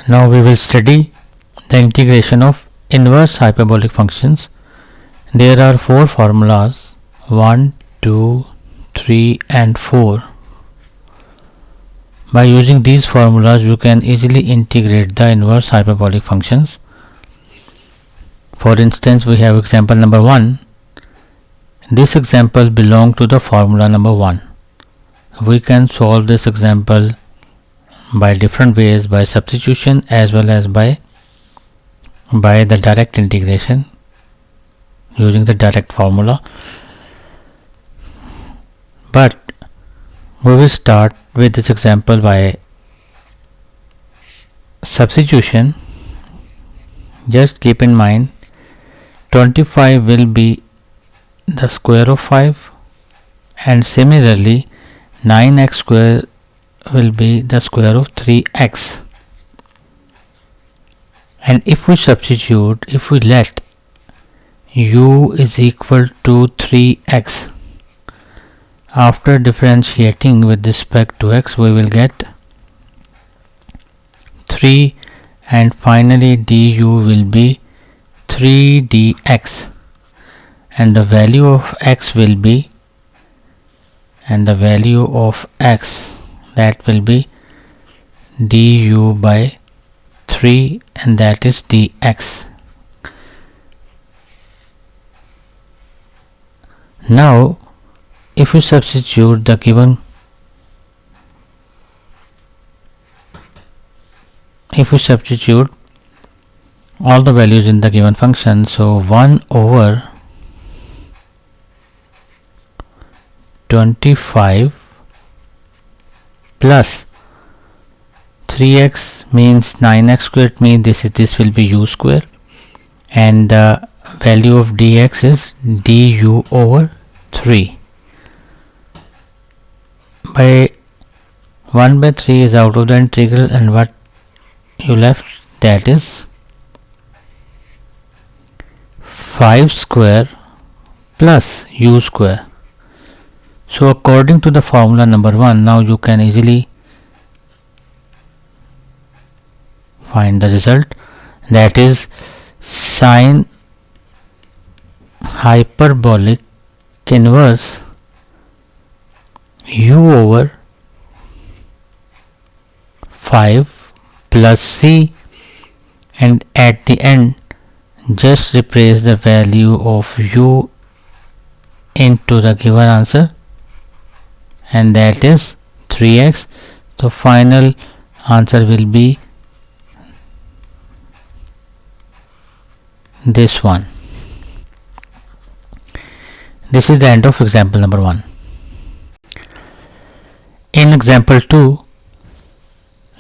Now we will study the integration of inverse hyperbolic functions. There are four formulas 1, 2, 3 and 4. By using these formulas you can easily integrate the inverse hyperbolic functions. For instance, we have example number 1. This example belongs to the formula number 1. We can solve this example by different ways, by substitution as well as by the direct integration using the direct formula. But we will start with this example by substitution. Just keep in mind 25 will be the square of 5, and similarly 9x square will be the square of 3x. And if we substitute, if we let u is equal to 3x, after differentiating with respect to x we will get 3, and finally du will be 3 dx, and the value of x will be, that will be du by 3, and that is dx. Now if you substitute the given, all the values in the given function, so 1 over 25 plus 3x means 9x squared, means this will be u square, and the value of dx is du over 3. By 1 by 3 is out of the integral, and what you left, that is 5 square plus u square. So according to the formula number 1, now you can easily find the result, that is sine hyperbolic inverse u over 5 plus c, and at the end just replace the value of u into the given answer, and that is 3x. So final answer will be this one. This is the end of example number 1. In example 2,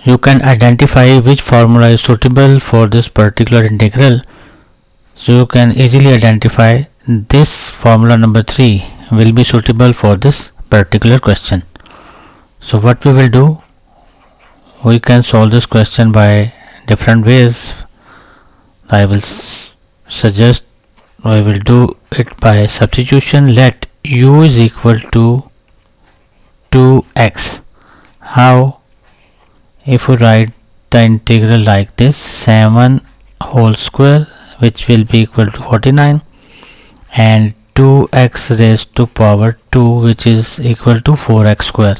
you can identify which formula is suitable for this particular integral. So you can easily identify this formula number 3 will be suitable for this particular question. So what we will do, we can solve this question by different ways. I will suggest we will do it by substitution. Let u is equal to 2x. How? If we write the integral like this, 7 whole square, which will be equal to 49, and 2x raised to power 2, which is equal to 4x square.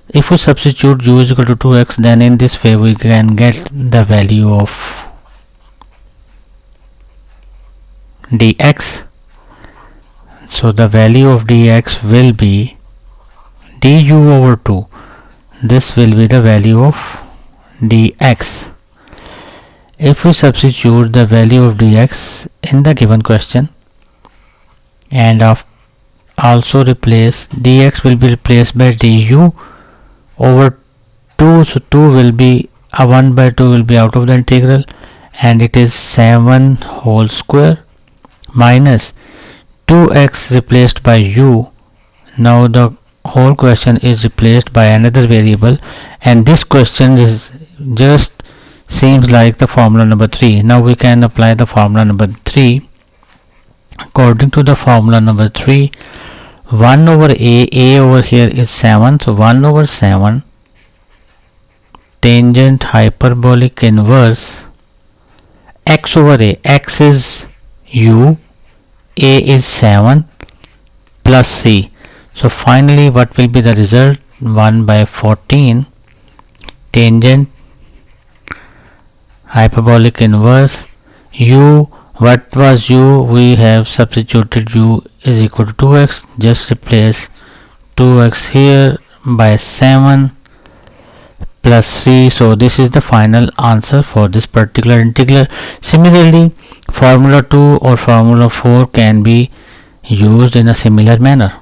If we substitute u is equal to 2x, then in this way we can get the value of dx. So the value of dx will be du over 2. This will be the value of dx. If we substitute the value of dx in the given question, and also replace, dx will be replaced by du over 2, so 2 will be 1 by 2 will be out of the integral, and it is 7 whole square minus 2x replaced by u. Now the whole question is replaced by another variable, and this question is just seems like the formula number 3. Now we can apply the formula number 3. According to the formula number 3, 1 over a over here is 7, so 1 over 7 tangent hyperbolic inverse x over a. X is u, a is 7 plus c. So finally what will be the result? 1 by 14 tangent hyperbolic inverse u. What was u? We have substituted u is equal to 2x. Just replace 2x here by 7 plus c. So this is the final answer for this particular integral. Similarly, formula 2 or formula 4 can be used in a similar manner.